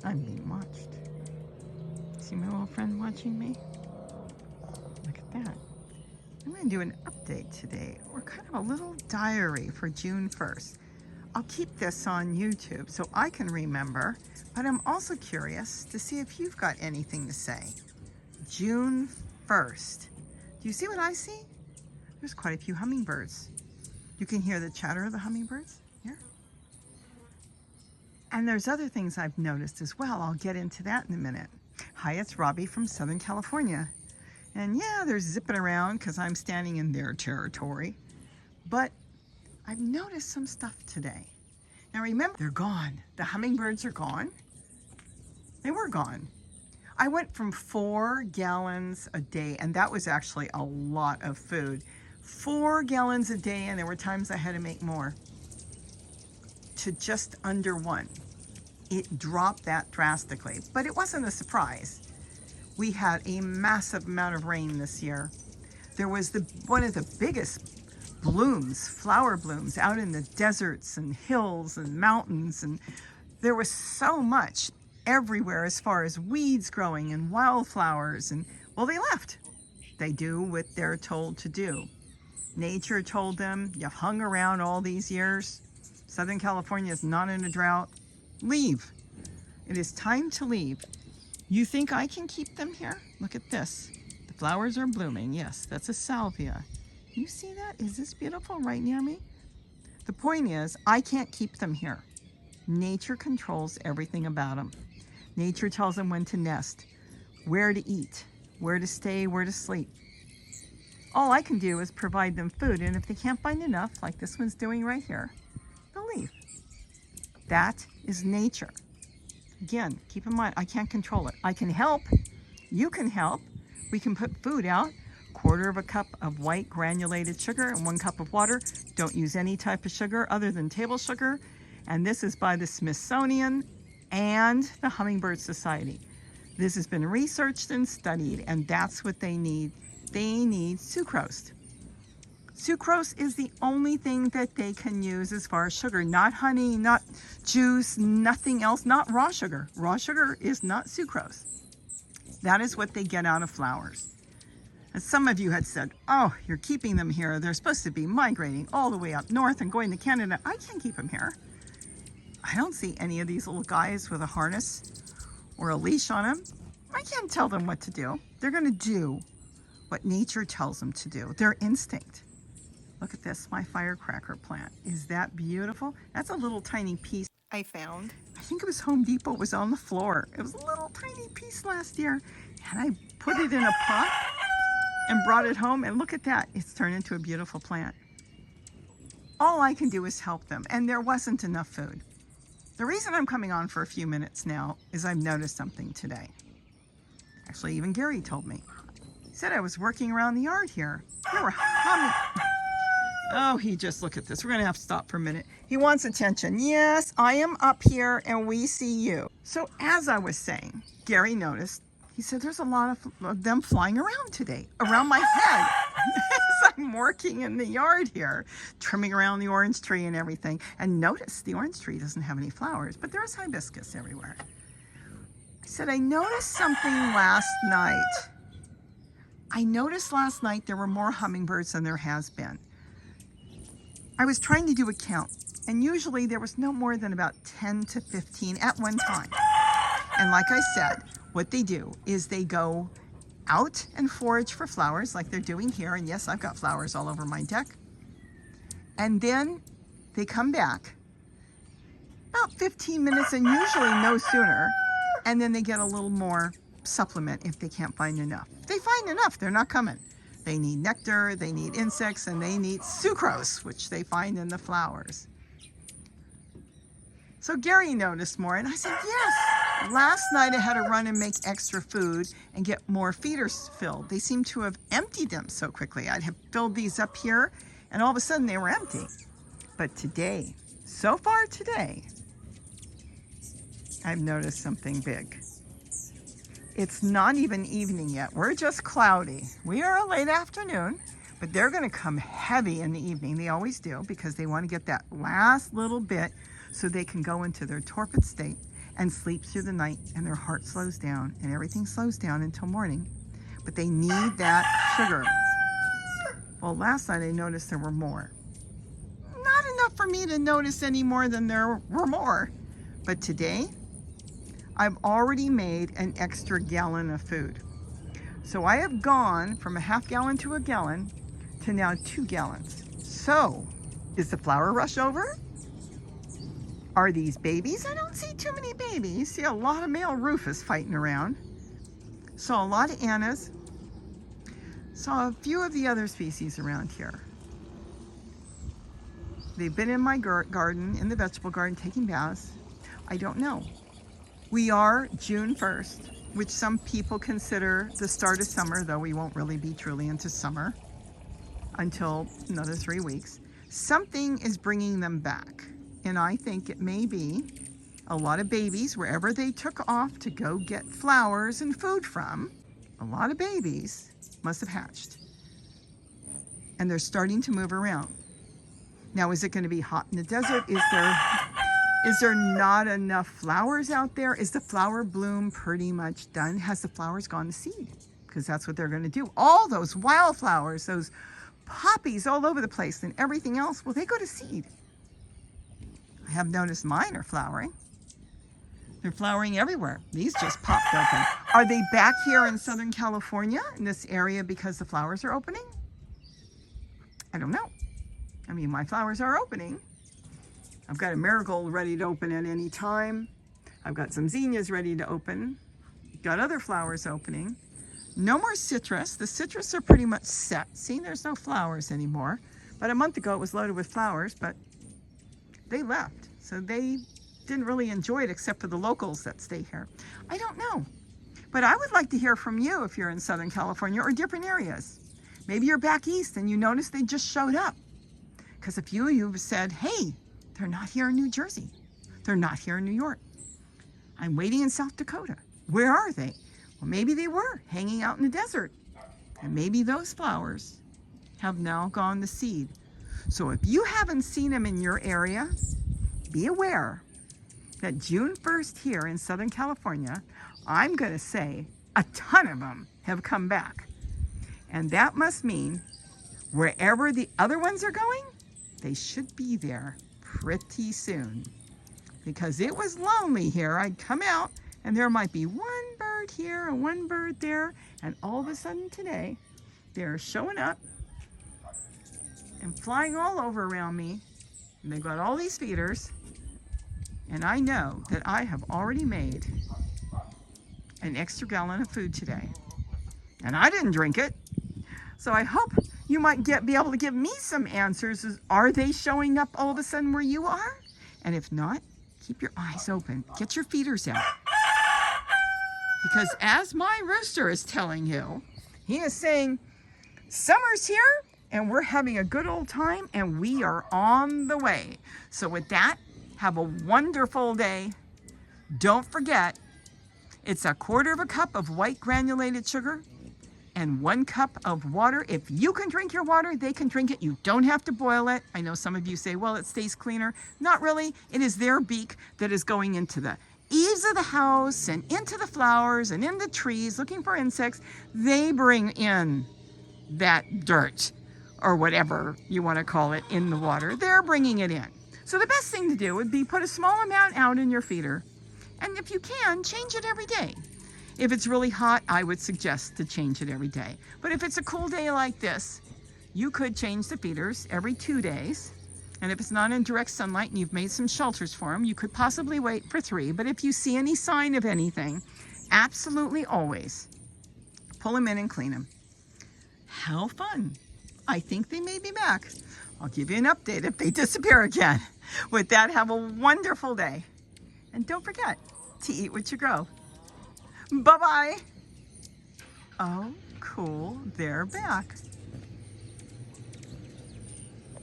I'm being watched. See my little friend watching me? Look at that. I'm going to do an update today, or kind of a little diary for June 1st. I'll keep this on YouTube so I can remember, but I'm also curious to see if you've got anything to say. June 1st. Do you see what I see? There's quite a few hummingbirds. You can hear the chatter of the hummingbirds here. And there's other things I've noticed as well. I'll get into that in a minute. Hi, it's Robbie from Southern California. And yeah, they're zipping around because I'm standing in their territory. But I've noticed some stuff today. Now remember, they're gone. The hummingbirds are gone. They were gone. I went from 4 gallons a day, and that was actually a lot of food. 4 gallons a day, and there were times I had to make more, to just under 1. It dropped that drastically, but it wasn't a surprise. We had a massive amount of rain this year. There was one of the biggest blooms, flower blooms, out in the deserts and hills and mountains, and there was so much everywhere as far as weeds growing and wildflowers, and well, they left. They do what they're told to do. Nature told them, you've hung around all these years. Southern California is not in a drought. Leave. It is time to leave. You think I can keep them here? Look at this. The flowers are blooming. Yes, that's a salvia. You see that? Is this beautiful right near me? The point is, I can't keep them here. Nature controls everything about them. Nature tells them when to nest, where to eat, where to stay, where to sleep. All I can do is provide them food, and if they can't find enough, like this one's doing right here, they'll leave. That is nature. Again, keep in mind, I can't control it. I can help. You can help. We can put food out. 1/4 of a cup of white granulated sugar and 1 cup of water. Don't use any type of sugar other than table sugar. And this is by the Smithsonian and the Hummingbird Society. This has been researched and studied, and that's what they need. They need sucrose. Sucrose is the only thing that they can use as far as sugar, not honey, not juice, nothing else, not raw sugar. Raw sugar is not sucrose. That is what they get out of flowers. As some of you had said, oh, you're keeping them here. They're supposed to be migrating all the way up north and going to Canada. I can't keep them here. I don't see any of these little guys with a harness or a leash on them. I can't tell them what to do. They're going to do what nature tells them to do, their instinct. Look at this, my firecracker plant. Is that beautiful? That's a little tiny piece I found. I think it was Home Depot, was on the floor. It was a little tiny piece last year, and I put it in a pot and brought it home, and look at that. It's turned into a beautiful plant. All I can do is help them, and there wasn't enough food. The reason I'm coming on for a few minutes now is I've noticed something today. Actually, even Gary told me. He said I was working around the yard here. There were humming. Oh, look at this. We're going to have to stop for a minute. He wants attention. Yes, I am up here and we see you. So as I was saying, Gary noticed, he said there's a lot of them flying around today, around my head. As I'm working in the yard here, trimming around the orange tree and everything. And notice the orange tree doesn't have any flowers, but there's hibiscus everywhere. I said, I noticed something last night. I noticed last night there were more hummingbirds than there has been. I was trying to do a count, and usually there was no more than about 10 to 15 at one time. And like I said, what they do is they go out and forage for flowers like they're doing here. And yes, I've got flowers all over my deck. And then they come back about 15 minutes and usually no sooner. And then they get a little more supplement if they can't find enough. If they find enough, they're not coming. They need nectar, they need insects, and they need sucrose, which they find in the flowers. So Gary noticed more, and I said, yes. Last night I had to run and make extra food and get more feeders filled. They seem to have emptied them so quickly. I'd have filled these up here, and all of a sudden they were empty. But today, so far today, I've noticed something big. It's not even evening yet. We're just cloudy. We are a late afternoon, but they're going to come heavy in the evening. They always do, because they want to get that last little bit so they can go into their torpid state and sleep through the night, and their heart slows down and everything slows down until morning. But they need that sugar. Well, last night I noticed there were more. Not enough for me to notice any more than there were more. But today, I've already made an extra gallon of food. So I have gone from a half gallon to a gallon to now 2 gallons. So, is the flower rush over? Are these babies? I don't see too many babies. See a lot of male rufous fighting around. Saw a lot of Annas. Saw a few of the other species around here. They've been in my garden, in the vegetable garden, taking baths. I don't know. We are June 1st, which some people consider the start of summer, though we won't really be truly into summer until another 3 weeks. Something is bringing them back, and I think it may be a lot of babies, wherever they took off to go get flowers and food from, a lot of babies must have hatched, and they're starting to move around. Now, is it going to be hot in the desert? Is there not enough flowers out there? Is the flower bloom pretty much done? Has the flowers gone to seed? Because that's what they're going to do. All those wildflowers, those poppies all over the place and everything else, well, they go to seed. I have noticed mine are flowering. They're flowering everywhere. These just popped open. Are they back here in Southern California, in this area, because the flowers are opening? I don't know. I mean, my flowers are opening. I've got a marigold ready to open at any time. I've got some zinnias ready to open. Got other flowers opening. No more citrus. The citrus are pretty much set. See, there's no flowers anymore. About a month ago, it was loaded with flowers, but they left. So they didn't really enjoy it except for the locals that stay here. I don't know. But I would like to hear from you if you're in Southern California or different areas. Maybe you're back east and you notice they just showed up. Because a few of you have said, hey, they're not here in New Jersey. They're not here in New York. I'm waiting in South Dakota. Where are they? Well, maybe they were hanging out in the desert. And maybe those flowers have now gone to seed. So if you haven't seen them in your area, be aware that June 1st here in Southern California, I'm going to say a ton of them have come back. And that must mean wherever the other ones are going, they should be there pretty soon. Because it was lonely here. I'd come out and there might be one bird here and one bird there. And all of a sudden today, they're showing up and flying all over around me. And they've got all these feeders. And I know that I have already made an extra gallon of food today. And I didn't drink it. So I hope you might be able to give me some answers. Are they showing up all of a sudden where you are? And if not, keep your eyes open. Get your feeders out. Because as my rooster is telling you, he is saying, summer's here and we're having a good old time and we are on the way. So with that, have a wonderful day. Don't forget, it's 1/4 cup of white granulated sugar and 1 cup of water. If you can drink your water, they can drink it. You don't have to boil it. I know some of you say, well, it stays cleaner. Not really. It is their beak that is going into the eaves of the house and into the flowers and in the trees looking for insects. They bring in that dirt or whatever you want to call it in the water. They're bringing it in. So the best thing to do would be put a small amount out in your feeder. And if you can, change it every day. If it's really hot, I would suggest to change it every day. But if it's a cool day like this, you could change the feeders every 2 days. And if it's not in direct sunlight and you've made some shelters for them, you could possibly wait for 3. But if you see any sign of anything, absolutely always pull them in and clean them. How fun. I think they may be back. I'll give you an update if they disappear again. With that, have a wonderful day. And don't forget to eat what you grow. Bye-bye. Oh, cool. They're back.